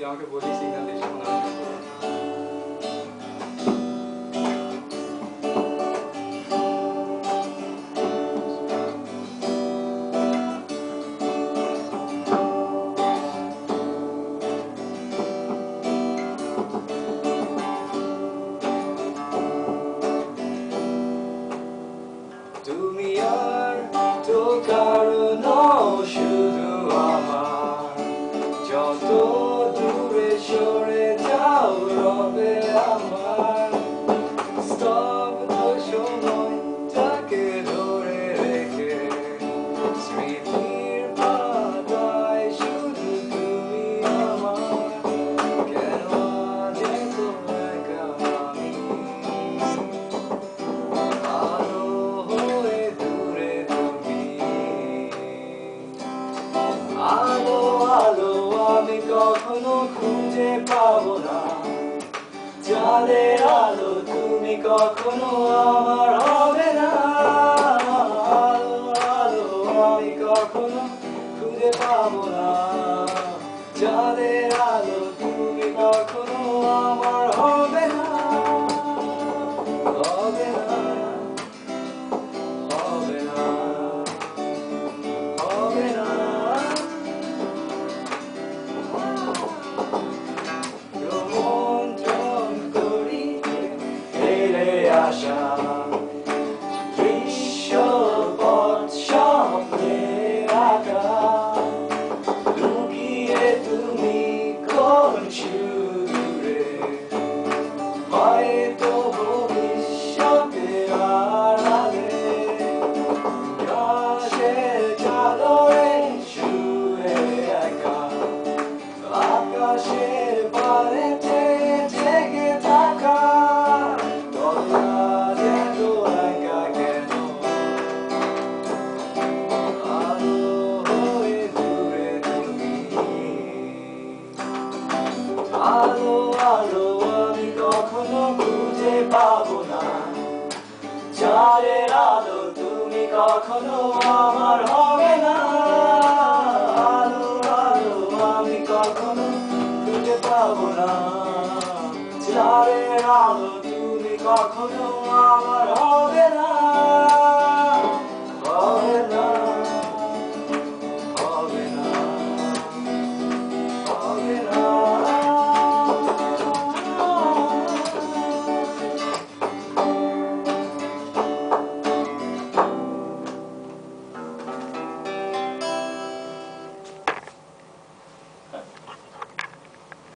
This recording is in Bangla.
তুই আমাকে বলি সিগন্যাল দিস যখন আমি শুনবো। তুমি আর তো কারণ শুধু আমার, যত দূরে সরে যাও রবে আমার স্তব্ধ সময়টাকে ধরে রেখে, স্মৃতির পাতায় শুধু তুমি আমার। কেন আজ এত একা আমি, আলো হয়ে দূরে তুমি। আলো আলো আমি কখনো খুঁজে পাবো না, চাঁদের আলো তুমি কখনো আমার হবে না। আলো আলো আমি কখনো খুঁজে পাবো না, চাঁদের আলো তুমি কখনো আমার হবে না। হবে না, হবে না, হবে না। রোমন্থন করি ফিরে আসা দৃশ্যপট স্বপ্নে আঁকা, লুকিয়ে তুমি কোন সুদূরে, হয়তো ভবিষ্যতের আড়ালে ঘাসের চাদরে শুয়ে একা, আকাশের পারেতে জেগে থাকা। তবে আজ এত একা কেন, আলো হয়ে দূরে তুমি। আলো আলো আমি কখনো খুঁজে পাবো না, চাঁদের আলো তুমি কখনো আমার হবে না। আলো আলো আমি কখনো খুঁজে পাবো না, চাঁদের আলো তুমি কখনো আমার হবে না।